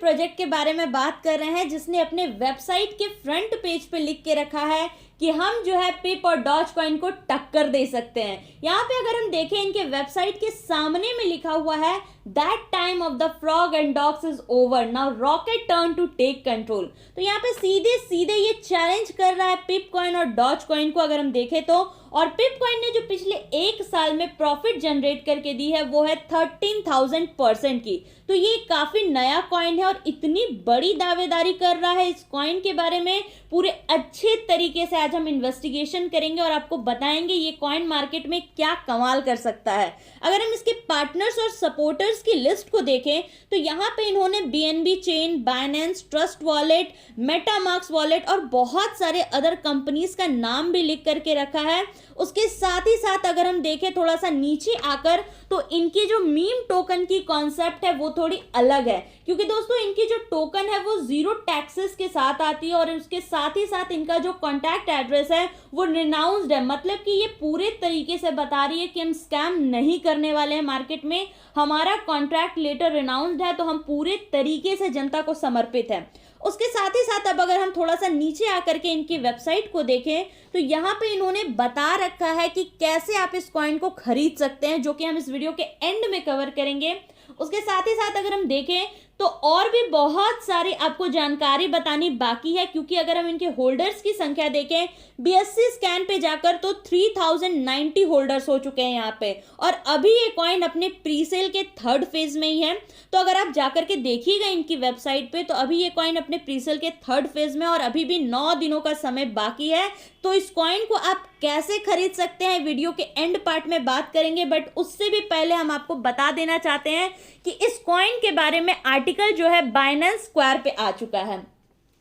Project के बारे में बात कर रहे हैं जिसने अपने वेबसाइट के फ्रंट पेज पे लिख के रखा है कि हम जो है पिप और डॉज कॉइन को टक्कर दे सकते हैं। यहाँ पे अगर हम देखें इनके वेबसाइट के सामने में लिखा हुआ है that time of the frog and dogs is over, now rocket turn to take control. तो यहाँ पे सीधे सीधे ये चैलेंज कर रहा है पिप कॉइन और डॉज कॉइन को अगर हम देखें तो। और पिप कॉइन ने जो पिछले एक साल में प्रॉफिट जनरेट करके दी है वो है 13,000% की। तो ये काफी नया कॉइन है और इतनी बड़ी दावेदारी कर रहा है इस कॉइन के बारे में पूरे अच्छे तरीके से आज हम इन्वेस्टिगेशन करेंगे और आपको बताएंगे ये कॉइन मार्केट में क्या कमाल कर सकता है। अगर हम इसके पार्टनर्स और सपोर्टर्स की लिस्ट को देखें तो यहाँ पे इन्होंने BNB chain, Binance, trust wallet, MetaMask wallet और बहुत सारे अदर कंपनीज का नाम भी लिख करके रखा है। उसके साथ ही साथ अगर हम देखें थोड़ा सा नीचे आकर तो इनकी जो मीम टोकन की कॉन्सेप्ट है वो थोड़ी अलग है, क्योंकि दोस्तों इनकी जो टोकन है वो 0 टैक्सेस के साथ आती है और उसके साथ ही साथ इनका जो कॉन्टैक्ट एड्रेस है वो रिनाउंस्ड है। मतलब कि ये पूरे तरीके से बता रही है कि हम स्कैम नहीं करने वाले हैं मार्केट में, हमारा कॉन्ट्रैक्ट लेटर रिनाउंस्ड है, तो हम पूरे तरीके से जनता को समर्पित है। उसके साथ ही साथ अब अगर हम थोड़ा सा नीचे आकर के इनकी वेबसाइट को देखें तो यहाँ पे इन्होंने बता रखा है कि कैसे आप इस कॉइन को खरीद सकते हैं, जो कि हम इस वीडियो के एंड में कवर करेंगे। उसके साथ ही साथ अगर हम देखें तो और भी बहुत सारी आपको जानकारी बतानी बाकी है, क्योंकि अगर हम इनके होल्डर्स की संख्या देखें BSC स्कैन पे जाकर तो 3090 होल्डर्स हो चुके हैं यहाँ पे, और अभी ये कॉइन अपने प्री सेल के 3rd फेज में ही है। तो अगर आप जाकर के देखिएगा इनकी वेबसाइट पे तो अभी ये कॉइन अपने प्री सेल के 3rd फेज में और अभी भी 9 दिनों का समय बाकी है। तो इस कॉइन को आप कैसे खरीद सकते हैं वीडियो के एंड पार्ट में बात करेंगे, बट उससे भी पहले हम आपको बता देना चाहते हैं कि इस कॉइन के बारे में आर्टिकल जो है बाइनेंस स्क्वायर पे आ चुका है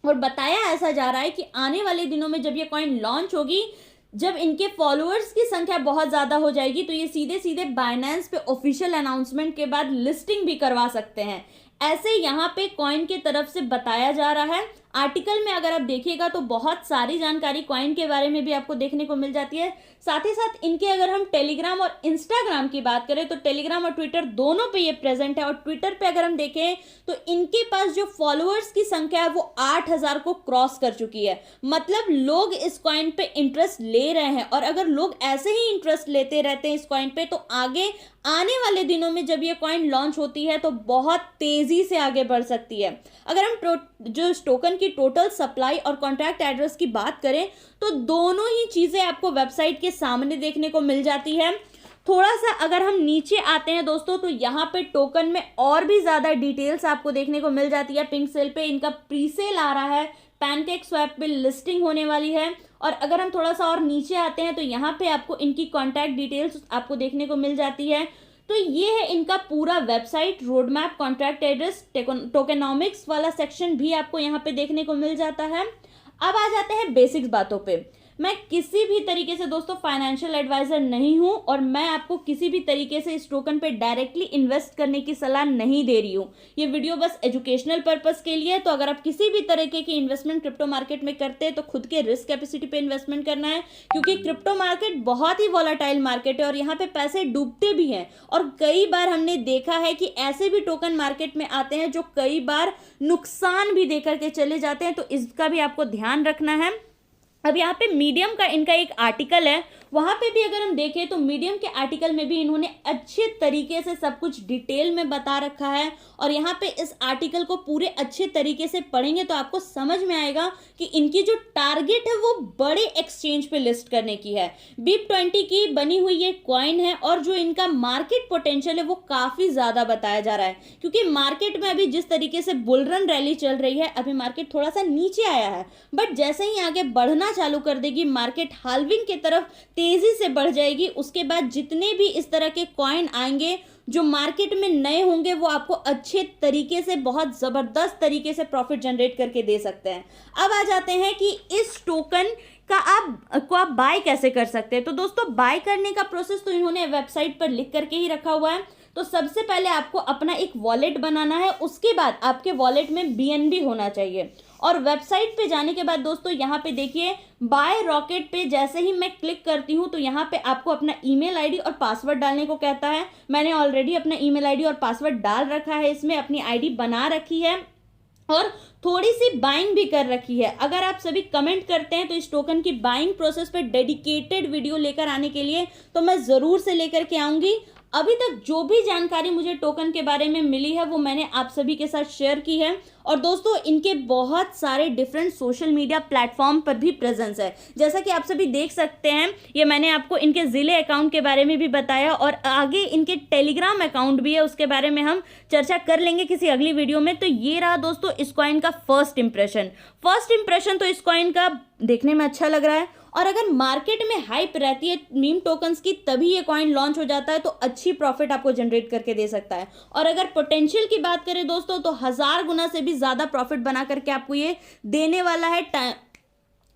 और बताया ऐसा जा रहा है कि आने वाले दिनों में जब ये कॉइन लॉन्च होगी, जब इनके फॉलोअर्स की संख्या बहुत ज़्यादा हो जाएगी तो ये सीधे सीधे बाइनेंस पे ऑफिशियल अनाउंसमेंट के बाद लिस्टिंग भी करवा सकते हैं, ऐसे यहाँ पे कॉइन की तरफ से बताया जा रहा है। आर्टिकल में अगर आप देखिएगा तो बहुत सारी जानकारी कॉइन के बारे में भी आपको देखने को मिल जाती है। साथ ही साथ इनके अगर हम टेलीग्राम और इंस्टाग्राम की बात करें तो टेलीग्राम और ट्विटर दोनों पे ये प्रेजेंट है, और ट्विटर पे अगर हम देखें तो इनके पास जो फॉलोअर्स की संख्या है वो 8000 को क्रॉस कर चुकी है। मतलब लोग इस कॉइन पे इंटरेस्ट ले रहे हैं, और अगर लोग ऐसे ही इंटरेस्ट लेते रहते हैं इस कॉइन पे तो आगे आने वाले दिनों में जब ये कॉइन लॉन्च होती है तो बहुत तेजी से आगे बढ़ सकती है। अगर हम जो टोकन की टोटल सप्लाई और कॉन्ट्रैक्ट एड्रेस की बात करें तो दोनों ही चीजें आपको वेबसाइट के सामने देखने को मिल जाती है। थोड़ा सा अगर हम नीचे आते हैं दोस्तों तो यहाँ पे टोकन में और भी ज्यादा डिटेल्स आपको देखने को मिल जाती है। पिंक सेल पे इनका प्री सेल आ रहा है, पैनकेक स्वैप पे लिस्टिंग होने वाली है, और अगर हम थोड़ा सा और नीचे आते हैं तो यहाँ पे आपको इनकी कॉन्टैक्ट डिटेल्स आपको देखने को मिल जाती है। तो ये है इनका पूरा website, road map, contract address, tokenomics वाला सेक्शन भी आपको यहाँ पे देखने को मिल जाता है। अब आ जाते हैं बेसिक्स बातों पे। मैं किसी भी तरीके से दोस्तों फाइनेंशियल एडवाइजर नहीं हूं और मैं आपको किसी भी तरीके से इस टोकन पे डायरेक्टली इन्वेस्ट करने की सलाह नहीं दे रही हूं। ये वीडियो बस एजुकेशनल पर्पस के लिए है। तो अगर आप किसी भी तरीके की इन्वेस्टमेंट क्रिप्टो मार्केट में करते हैं तो खुद के रिस्क कैपेसिटी पे इन्वेस्टमेंट करना है, क्योंकि क्रिप्टो मार्केट बहुत ही वॉलेटाइल मार्केट है और यहाँ पे पैसे डूबते भी हैं। और कई बार हमने देखा है कि ऐसे भी टोकन मार्केट में आते हैं जो कई बार नुकसान भी देकर के चले जाते हैं, तो इसका भी आपको ध्यान रखना है। अब यहाँ पे मीडियम का इनका एक आर्टिकल है, वहाँ पे भी अगर हम देखें तो मीडियम के आर्टिकल में भी इन्होंने अच्छे तरीके से सब कुछ डिटेल में बता रखा है, और यहाँ पे इस आर्टिकल को पूरे अच्छे तरीके से पढ़ेंगे तो आपको समझ में आएगा कि इनकी जो टारगेट है वो बड़े एक्सचेंज पे लिस्ट करने की है। BIP20 की बनी हुई ये कॉइन है और जो इनका मार्केट पोटेंशियल है वो काफ़ी ज़्यादा बताया जा रहा है, क्योंकि मार्केट में अभी जिस तरीके से बुलरन रैली चल रही है, अभी मार्केट थोड़ा सा नीचे आया है, बट जैसे ही आगे बढ़ना चालू कर देगी, मार्केट हाल्विंग की तरफ तेजी से बढ़ जाएगी, उसके बाद जितने भी इस तरह के कॉइन आएंगे जो मार्केट में नए होंगे वो आपको अच्छे तरीके से, बहुत जबरदस्त तरीके से प्रॉफिट जनरेट करके दे सकते हैं। अब आ जाते हैं कि इस टोकन का आप बाय कैसे कर सकते हैं। तो दोस्तों बाय करने का प्रोसेस तो इन्होंने वेबसाइट पर लिख करके ही रखा हुआ है। तो सबसे पहले आपको अपना एक वॉलेट बनाना है, उसके बाद आपके वॉलेट में BNB होना चाहिए, और वेबसाइट पे जाने के बाद दोस्तों यहाँ पे देखिए बाय रॉकेट पे जैसे ही मैं क्लिक करती हूँ तो यहाँ पे आपको अपना ईमेल आईडी और पासवर्ड डालने को कहता है। मैंने ऑलरेडी अपना ईमेल आईडी और पासवर्ड डाल रखा है, इसमें अपनी आईडी बना रखी है। और थोड़ी सी बाइंग भी कर रखी है। अगर आप सभी कमेंट करते हैं तो इस टोकन की बाइंग प्रोसेस पे डेडिकेटेड वीडियो लेकर आने के लिए तो मैं ज़रूर से लेकर के आऊँगी। अभी तक जो भी जानकारी मुझे टोकन के बारे में मिली है वो मैंने आप सभी के साथ शेयर की है। और दोस्तों इनके बहुत सारे डिफरेंट सोशल मीडिया प्लेटफॉर्म पर भी प्रेजेंस है, जैसा कि आप सभी देख सकते हैं। ये मैंने आपको इनके ज़िले अकाउंट के बारे में भी बताया और आगे इनके टेलीग्राम अकाउंट भी है, उसके बारे में हम चर्चा कर लेंगे किसी अगली वीडियो में। तो ये रहा दोस्तों इस कॉइन का फर्स्ट इंप्रेशन तो इस कॉइन का देखने में अच्छा लग रहा है। और अगर मार्केट में हाइप रहती है मीम टोकन्स की तभी ये कॉइन लॉन्च हो जाता है, तो अच्छी प्रॉफिट आपको जनरेट करके दे सकता है। और अगर पोटेंशियल की बात करें दोस्तों तो 1000 गुना से भी ज़्यादा प्रॉफिट बना करके आपको ये देने वाला है।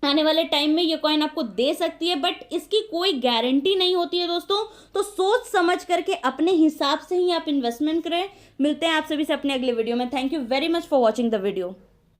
आने वाले टाइम में ये कॉइन आपको दे सकती है, बट इसकी कोई गारंटी नहीं होती है दोस्तों। तो सोच समझ करके अपने हिसाब से ही आप इन्वेस्टमेंट करें। मिलते हैं आप सभी से अपने अगले वीडियो में। Thank you very much for watching the video.